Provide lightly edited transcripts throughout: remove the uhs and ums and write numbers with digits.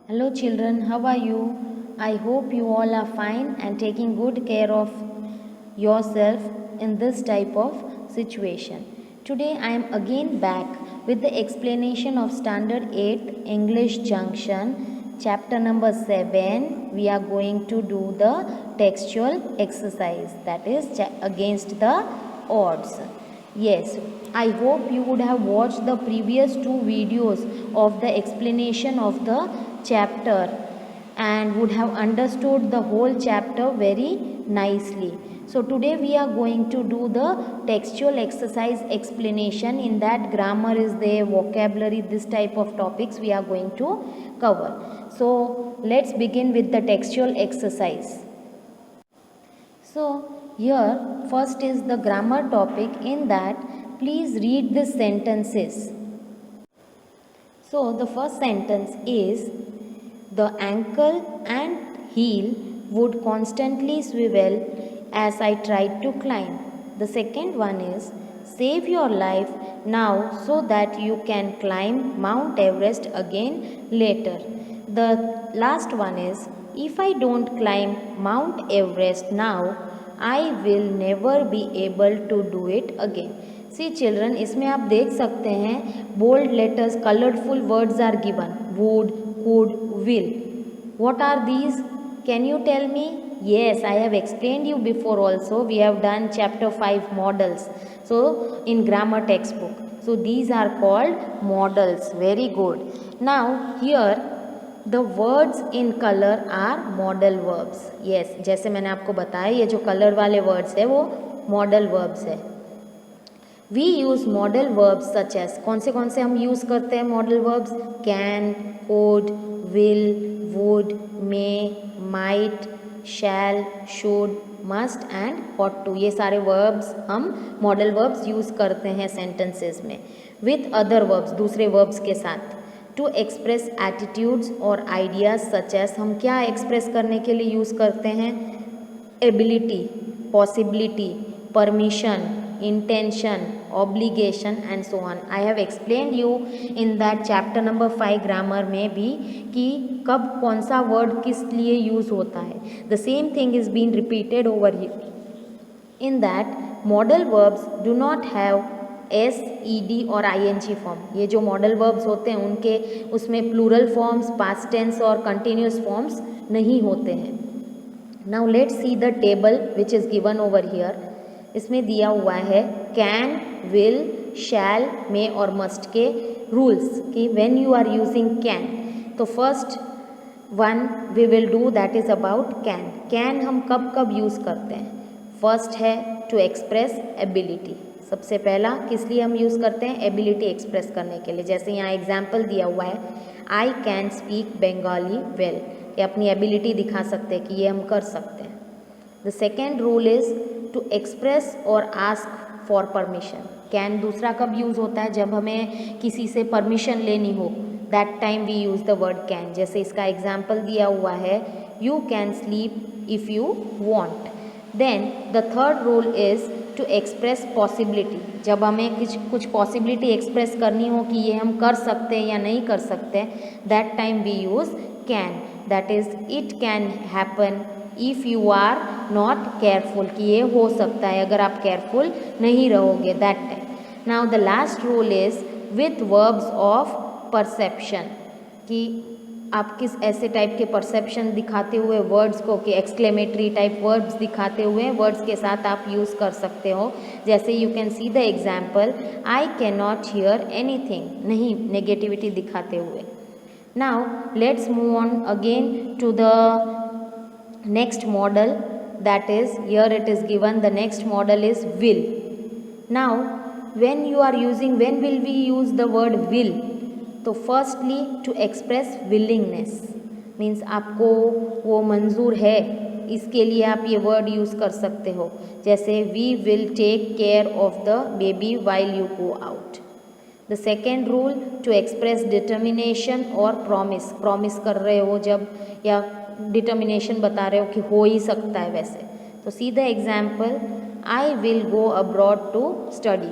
Hello children, how are you? I hope you all are fine and taking good care of yourself in this type of situation. Today I am again back with the explanation of Standard 8 English Junction, chapter number 7. We are going to do the textual exercise, that is against the odds. Yes, I hope you would have watched the previous two videos of the explanation of the chapter and would have understood the whole chapter very nicely. So today we are going to do the textual exercise explanation. In that, grammar is there, vocabulary, this type of topics we are going to cover. So let's begin with the textual exercise. So here first is the grammar topic. In that, please read the sentences. So the first sentence is, the ankle and heel would constantly swivel as I tried to climb. The second one is, save your life now so that you can climb Mount Everest again later. The last one is, if I don't climb Mount Everest now, I will never be able to do it again. See children, इसमें आप देख सकते हैं bold letters, colourful words are given, would, could, will. What are these? Can you tell me? Yes, I have explained you before also. We have done chapter 5 models. So in grammar textbook. So these are called models. Very good. Now here the words in color are modal verbs. Yes, जैसे मैंने आपको बताया ये जो colour वाले words है वो modal verbs है. We use modal verbs such as, कौन से हम यूज़ करते हैं modal verbs? Can, could, will, would, may, might, shall, should, must and ought to. ये सारे वर्ब्स हम मॉडल वर्ब्स यूज़ करते हैं सेंटेंसेस में विथ अदर वर्ब्स, दूसरे वर्ब्स के साथ. टू एक्सप्रेस एटीट्यूड्स और आइडियाज़ सच एज, हम क्या एक्सप्रेस करने के लिए यूज़ करते हैं? Ability, possibility, permission, intention, obligation and so on. I have explained you in that chapter number 5 grammar में भी कि कब कौन सा word किस लिए use होता है. The same thing is being repeated over here. In that, modal verbs do not have S, E D और आई एन जी फॉर्म. ये जो मॉडल वर्ब्स होते हैं उनके उसमें प्लूरल फॉर्म्स, पास्ट टेंस और कंटिन्यूस फॉर्म्स नहीं होते हैं. Now let's see the table which is given over here. इसमें दिया हुआ है कैन, विल, शैल, मे और मस्ट के रूल्स कि when you are using can. तो first one we will do that is about can. Can हम कब कब यूज़ करते हैं? फर्स्ट है टू एक्सप्रेस एबिलिटी. सबसे पहला किस लिए हम यूज़ करते हैं? एबिलिटी एक्सप्रेस करने के लिए. जैसे यहाँ एग्जाम्पल दिया हुआ है, I can speak Bengali well. ये अपनी एबिलिटी दिखा सकते हैं कि ये हम कर सकते हैं. The second rule is to express और आस्क फॉर परमिशन. कैन दूसरा कब यूज़ होता है? जब हमें किसी से परमिशन लेनी हो, that time we use the word can. जैसे इसका एग्जाम्पल दिया हुआ है, you can sleep if you want. Then the third rule is to express possibility. जब हमें कुछ पॉसिबिलिटी एक्सप्रेस करनी हो कि ये हम कर सकते हैं या नहीं कर सकते, that time we use can. That is it can happen if you are not careful, कि ये हो सकता है अगर आप केयरफुल नहीं रहोगे, that time. Now the last rule is with verbs of perception, कि आप किस ऐसे टाइप के परसेप्शन दिखाते हुए वर्ड्स को, कि एक्सक्लेमेटरी टाइप वर्ड्स दिखाते हुए वर्ड्स के साथ आप यूज़ कर सकते हो. जैसे you can see the example, I cannot hear anything, नहीं नेगेटिविटी दिखाते हुए. Now let's move on again to the next model, that is here it is given, the next model is will. Now when you are using, when will we use the word will? तो firstly to express willingness, means आपको वो मंजूर है, इसके लिए आप ये word use कर सकते हो. जैसे we will take care of the baby while you go out. The second rule to express determination और promise, promise कर रहे हो जब, या डिटर्मिनेशन बता रहे हो कि हो ही सकता है वैसे. तो see the example, I will go abroad to study.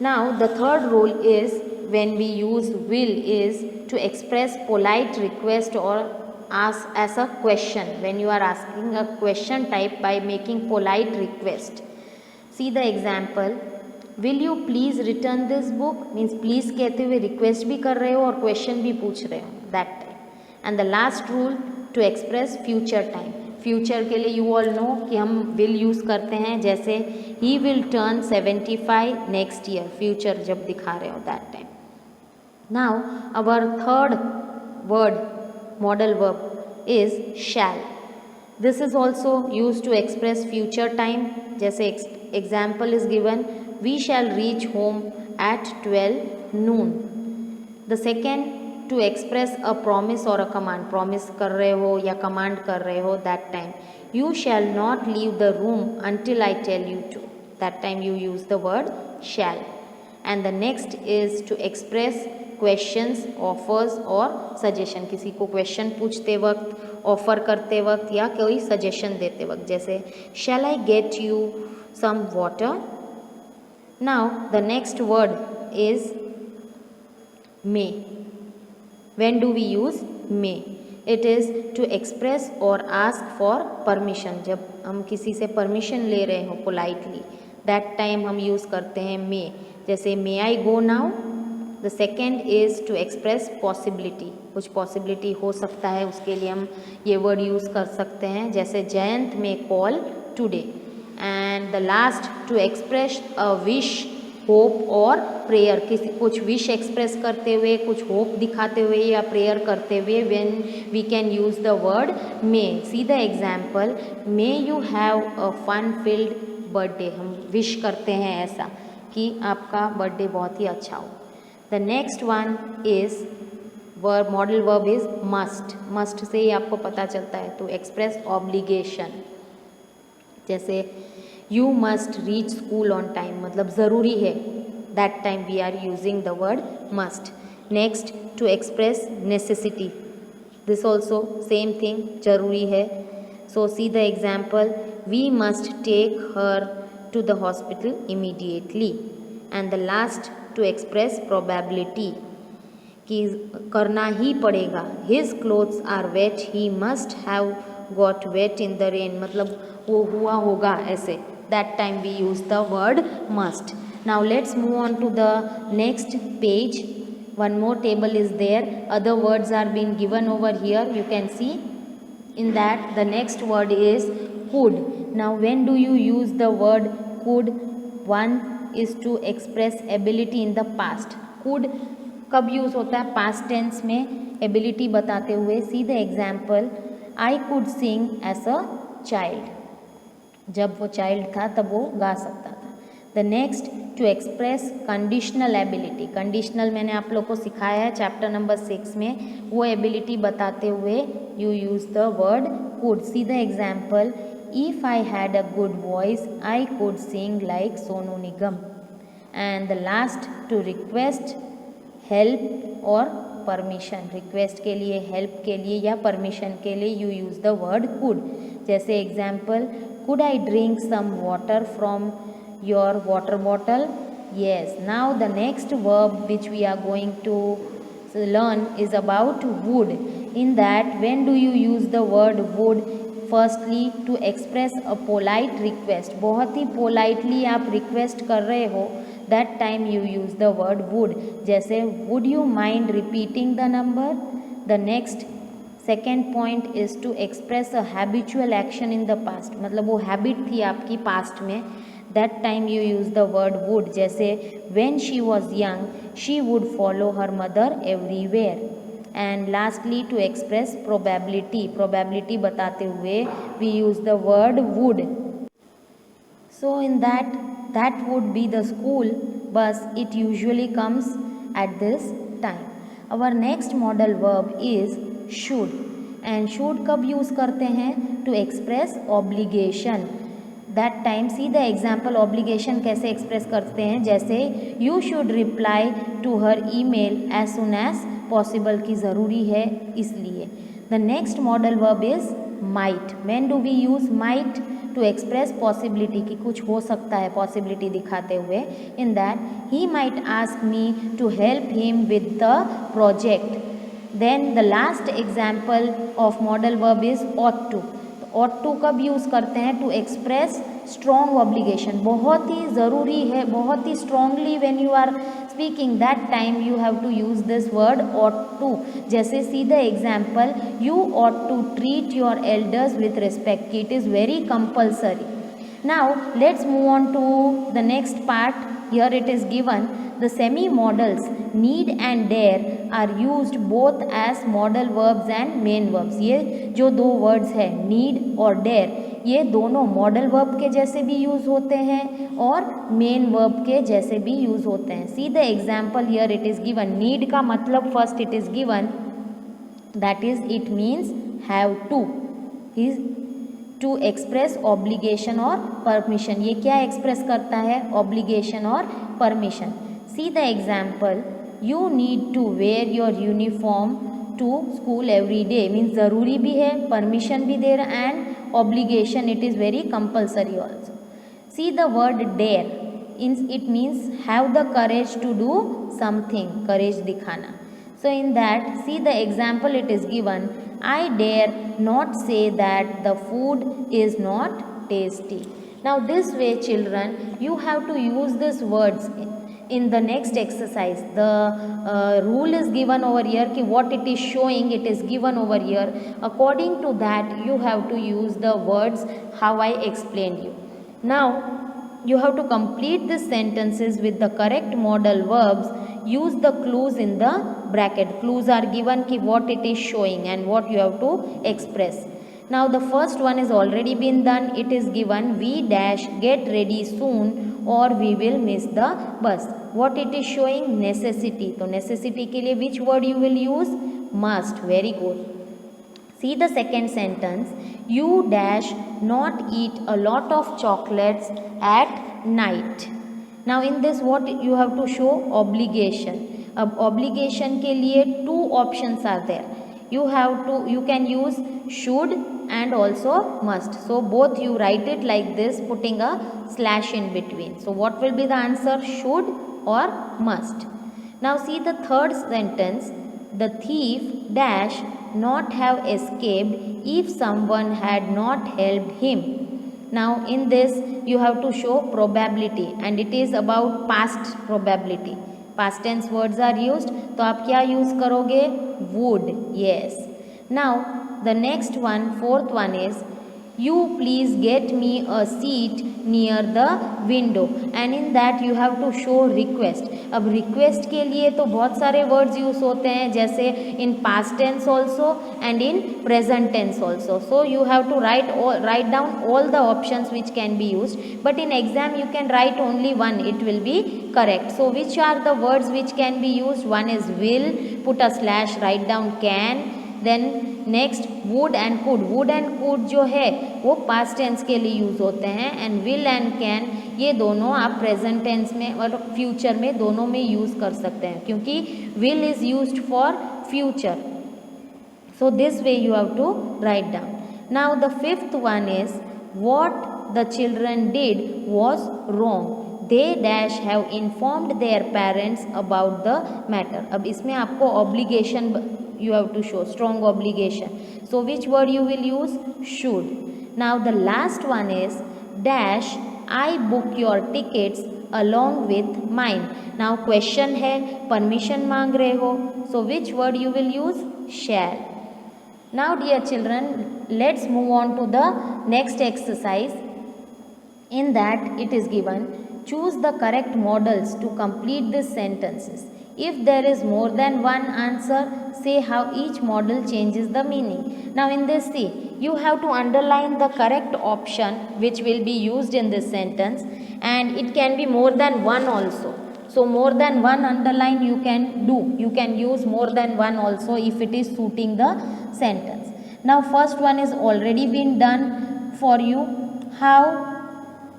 Now the third rule is when we use will is to express polite request or ask as a question. When you are asking a question type by making polite request. See the example. Will you please return this book? Means please कहते हुए request भी कर रहे हो और question भी पूछ रहे हो. That time. And the last rule to express future time. Future के लिए यू ऑल नो कि हम विल यूज़ करते हैं, जैसे ही will turn 75 next year, future जब दिखा रहे हो that time. Now our third word modal verb is shall. This is also use to express future time. जैसे example is given, we shall reach home at 12 noon. The second to express a promise और a command. Promise कर रहे हो या command कर रहे हो that time, you shall not leave the room until I tell you to. That time you use the word shall. And the next is to express questions, offers और suggestion. किसी को क्वेश्चन पूछते वक्त, offer करते वक्त या कोई suggestion देते वक्त, जैसे shall I get you some water. Now the next word is may. When do we use may? It is to express or ask for permission. जब हम किसी से परमिशन ले रहे हो politely, that time हम use करते हैं may. जैसे may I go now? The second is to express possibility. कुछ possibility हो सकता है, उसके लिए हम ये word use कर सकते हैं, जैसे Jayant may call today. And the last to express a wish, hope और प्रेयर. किसी कुछ विश एक्सप्रेस करते हुए, कुछ होप दिखाते हुए या प्रेयर करते हुए, when we can use the word may. See the example, may you have a fun filled birthday. हम विश करते हैं ऐसा कि आपका बर्थडे बहुत ही अच्छा हो. The next one is verb, modal verb is must. Must से ही आपको पता चलता है टू एक्सप्रेस ऑब्लिगेशन. जैसे you must reach school on time, मतलब ज़रूरी है. That time we are using the word must. Next to express necessity. This also same thing, जरूरी है. So see the example, we must take her to the hospital immediately. And the last to express probability, कि करना ही पड़ेगा. His clothes are wet, he must have got wet in the rain, मतलब वो हुआ होगा ऐसे. That time we use the word must. Now let's move on to the next page. One more table is there. Other words are being given over here. You can see in that the next word is could. Now when do you use the word could? One is to express ability in the past. Could कब use होता है? past tense में ability बताते हुए. See the example, I could sing as a child. जब वो child था तब वो गा सकता था. The next to express conditional ability. Conditional मैंने आप लोग को सिखाया है चैप्टर नंबर 6 में. वो एबिलिटी बताते हुए you use the word could. See the example, if I had a good voice I could sing like Sonu Nigam. And the last to request help और परमिशन. रिक्वेस्ट के लिए, हेल्प के लिए या परमिशन के लिए you use the word could. जैसे example, could I drink some water from your water bottle? Yes. Now the next verb which we are going to learn is about would. In that, when do you use the word would? Firstly, to express a polite request. बहुत ही politely आप request कर रहे हो, that time you use the word would. जैसे would you mind repeating the number? The next second point is to express a habitual action in the past. मतलब वो habit थी आपकी पास्ट में, that time you use the word would. जैसे when she was young she would follow her mother everywhere. And lastly to express probability. Probability बताते हुए we use the word would. So in that would be the school bus. It usually comes at this time. Our next modal verb is should. and should कब यूज़ करते हैं? to express obligation. that time see the example, obligation कैसे express करते हैं. जैसे you should reply to her email as soon as possible, की ज़रूरी है इसलिए. the next model verb is might. When do we use might? To express possibility कि कुछ हो सकता है, possibility दिखाते हुए. In that he might ask me to help him with the project. Then the last example of modal verb is ought to. ought to कब यूज़ करते हैं? To express strong obligation. बहुत ही ज़रूरी है, बहुत ही strongly when you are speaking that time you have to use this word ought to. जैसे see the example, you ought to treat your elders with respect. It is very compulsory. Now let's move on to the next part. Here it is given, the semi-modals need and dare are used both as modal verbs and main verbs. ये जो दो words है need और dare, ये दोनों modal verb के जैसे भी यूज़ होते हैं और main verb के जैसे भी यूज़ होते हैं. See the example here it is given. Need का मतलब first it is given, that is it means have to. is to express obligation और परमिशन. ये क्या एक्सप्रेस करता है? ऑब्लिगेशन और permission. See the example, you need to wear your uniform to school every day. Means ज़रूरी भी है, permission भी दे रहा, and obligation it is very compulsory also. See the word dare, it means have the courage to do something, courage दिखाना. So in that, see the example it is given, I dare not say that the food is not tasty. Now this way children, you have to use these words in the next exercise. The rule is given over here कि what it is showing, it is given over here. According to that you have to use the words how I explained you. Now you have to complete the sentences with the correct modal verbs. Use the clues in the bracket. Clues are given ki what it is showing and what you have to express. Now the first one is already been done. It is given, we dash get ready soon or we will miss the bus. What it is showing? Necessity. तो necessity के लिए which word you will use? Must. Very good. See the second sentence, you dash not eat a lot of chocolates at night. Now in this what you have to show? Obligation. अब obligation के लिए two options are there. You can use should and also must. So both you write it like this, putting a slash in between. So what will be the answer? Should or must. Now see the third sentence, the thief dash not have escaped if someone had not helped him. Now in this you have to show probability and it is about past probability. Past tense words are used, तो आप क्या use करोगे? Would. Yes. Now the next one, fourth one is, you please get me a seat near the window, and in that you have to show request. अब request के लिए तो बहुत सारे words use होते हैं, जैसे in past tense also and in present tense also. So you have to write down all the options which can be used, but in exam you can write only one, it will be correct. So which are the words which can be used? One is will, put a slash, write down can. Then next would and could. would and could जो है वो past tense के लिए use होते हैं, and will and can ये दोनों आप present tense में और future में दोनों में यूज़ कर सकते हैं, क्योंकि will is used for future. So this way you have to write down. Now the fifth one is, what the children did was wrong. They dash have informed their parents about the matter. अब इसमें आपको obligation you have to show, strong obligation. So which word you will use? Should. Now the last one is dash I book your tickets along with mine. Now question है, permission मांग रहे हो, so which word you will use? Shall. Now dear children, let's move on to the next exercise. In that it is given, choose the correct modals to complete these sentences. If there is more than one answer, say how each modal changes the meaning. Now in this, see, you have to underline the correct option which will be used in this sentence, and it can be more than one also. So more than one underline you can do. You can use more than one also if it is suiting the sentence. Now first one is already been done for you. How?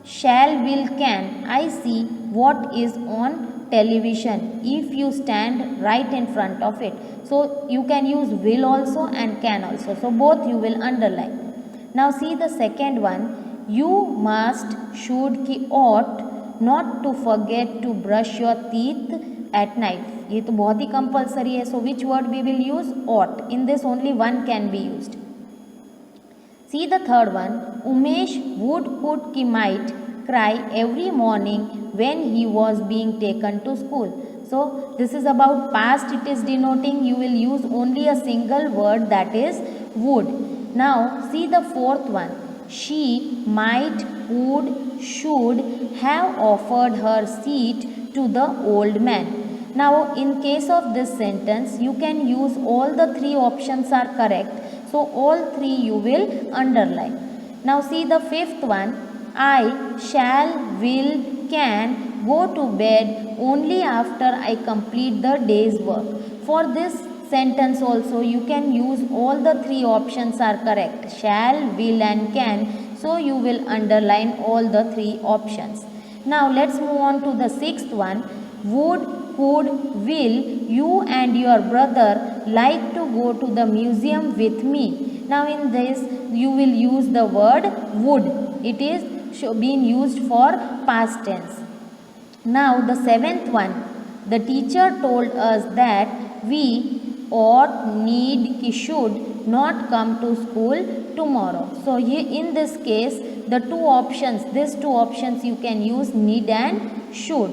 Shall, will, can. I see what is on television if you stand right in front of it. So you can use will also and can also. So both you will underline. Now see the second one, you must, should की ought, not to forget to brush your teeth at night. ये तो बहुत ही compulsory है. So which word we will use? Ought. In this only one can be used. See the third one, Umesh would, could की might cry every morning when he was being taken to school. So this is about past, it is denoting. You will use only a single word, that is would. Now see the fourth one, she might, would, should have offered her seat to the old man. Now in case of this sentence you can use all the three options are correct. So all three you will underline. Now see the fifth one, I shall, will, can go to bed only after I complete the day's work. For this sentence also you can use all the three options are correct, shall, will and can. So you will underline all the three options. Now let's move on to the sixth one, would, could, will you and your brother like to go to the museum with me. Now in this you will use the word would. It is being used for past tense. Now the seventh one, the teacher told us that we ought, need, should not come to school tomorrow. So here in this case the two options, these two options you can use need and should.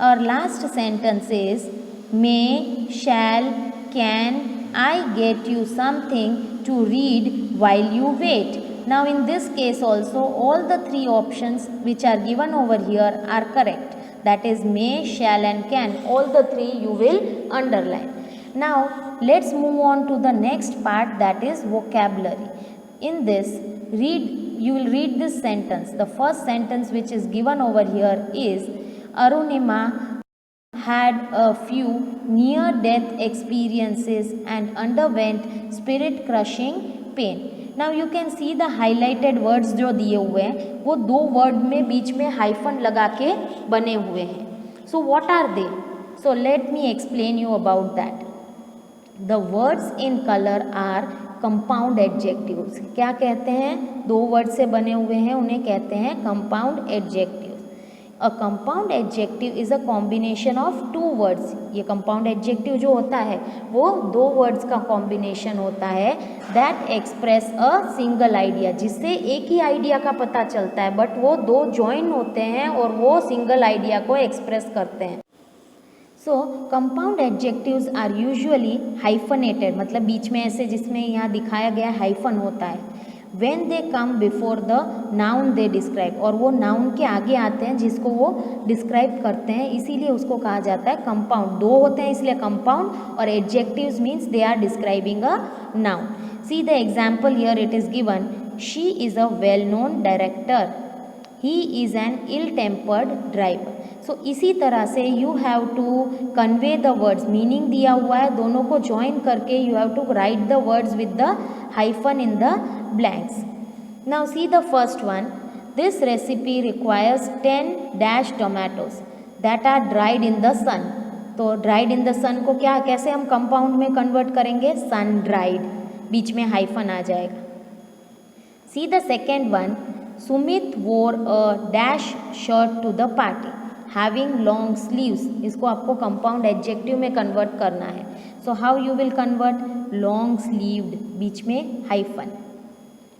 Our last sentence is, may, shall, can I get you something to read while you wait. Now in this case also all the three options which are given over here are correct. That is may, shall and can. All the three you will underline. Now let's move on to the next part, that is vocabulary. In this, you will read this sentence. The first sentence which is given over here is, Arunima had a few near-death experiences and underwent spirit-crushing pain. Now you can see the highlighted words जो दिए हुए हैं वो दो word में बीच में hyphen लगा के बने हुए हैं. So what are they? So let me explain you about that. The words in color are compound adjectives. क्या कहते हैं? दो वर्ड से बने हुए हैं उन्हें कहते हैं compound adjectives. A compound adjective is a combination of two words. ये compound adjective जो होता है वो दो words का combination होता है that express a single idea, जिससे एक ही idea का पता चलता है but वो दो join होते हैं और वो single idea को express करते हैं. So compound adjectives are usually hyphenated, मतलब बीच में ऐसे जिसमें यहाँ दिखाया गया hyphen होता है. When they come before the noun they describe, और वो noun के आगे आते हैं जिसको वो describe करते हैं, इसीलिए उसको कहा जाता है compound. दो होते हैं इसलिए compound, और adjectives means they are describing a noun. See the example here, it is given, she is a well-known director, he is an ill-tempered driver. So इसी तरह से you have to convey the words, meaning दिया हुआ है, दोनों को join करके you have to write the words with the hyphen in the blanks. Now see the first one. This recipe requires 10 dash tomatoes that are dried in the sun. तो dried in the sun को क्या कैसे हम compound में convert करेंगे? sun dried, बीच में hyphen आ जाएगा. See the second one. Sumit wore a dash shirt to the party, having long sleeves. इसको आपको compound adjective में convert करना है. So how you will convert? long sleeved, बीच में hyphen.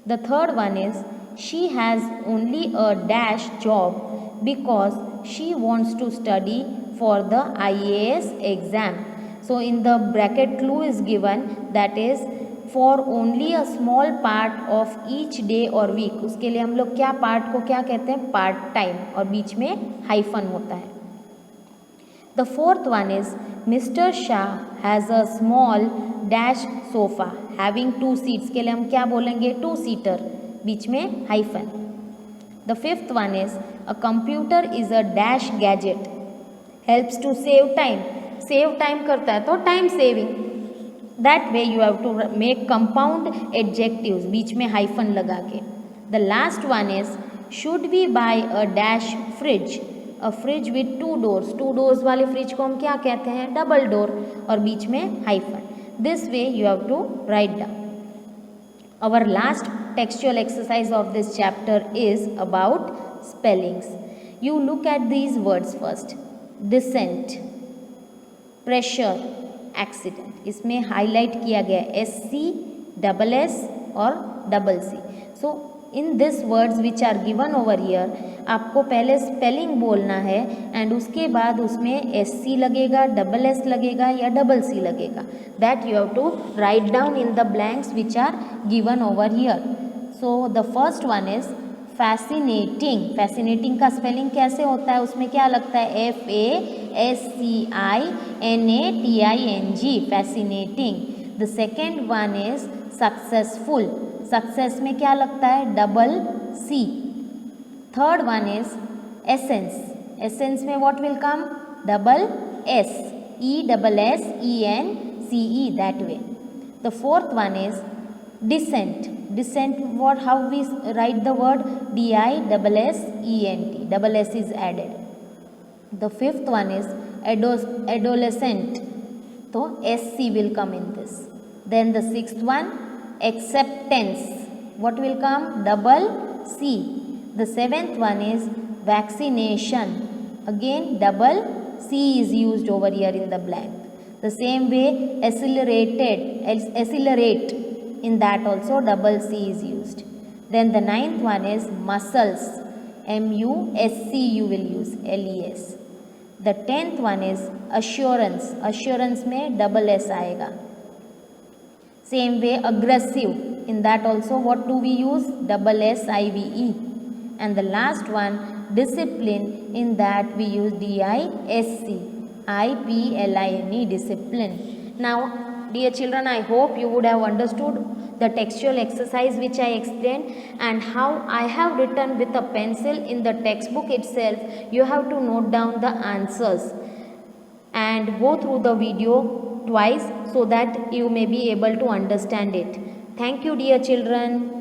The third one is, she has only a dash job because she wants to study for the IAS exam. So in the bracket clue is given, that is for only a small part of each day or week. उसके लिए हम लोग क्या part को क्या कहते हैं? part time, और बीच में hyphen होता है. The fourth one is, Mr. Shah has a small dash sofa having 2 seats. के लिए हम क्या बोलेंगे? 2-seater, बीच में hyphen. The fifth one is, a computer is a dash gadget, helps to save time. Save time करता है तो time saving. That way you have to make compound adjectives, बीच में hyphen लगा के. The last one is, should we buy a dash fridge? A fridge with 2 doors. 2 doors वाले fridge को हम क्या कहते हैं? double door, और बीच में hyphen. This way you have to write down. Our last textual exercise of this chapter is about spellings. You look at these words first. Descent, pressure, accident. इसमें highlight किया गया SC, double S और double C. So in this words which are given over here, आपको पहले spelling बोलना है and उसके बाद उसमें SC लगेगा, डबल S लगेगा या डबल C लगेगा. That you have to write down in the blanks which are given over here. So the first one is fascinating. Fascinating का स्पेलिंग कैसे होता है, उसमें क्या लगता है, FASCINATING, fascinating. The second one is successful. Success में क्या लगता है, double C. Third one is essence. Essence में what will come, double S, ESSENCE, that way. The fourth one is descent. Descent, what, how we write the word, DISSENT, double S is added. The fifth one is adolescent, so SC will come in this. Then the sixth one, acceptance, what will come, double C. The seventh one is vaccination, again double C is used over here in the blank. The same way accelerate, in that also double C is used. Then the ninth one is muscles, MUSC you will use, LES. The 10th one is assurance. Assurance में double S आएगा. Same way aggressive, in that also what do we use, double SIVE. And the last one, discipline, in that we use DISCIPLINE, discipline. Now dear children, I hope you would have understood the textual exercise which I explained and how I have written with a pencil in the textbook itself. You have to note down the answers and go through the video twice so that you may be able to understand it. Thank you dear children.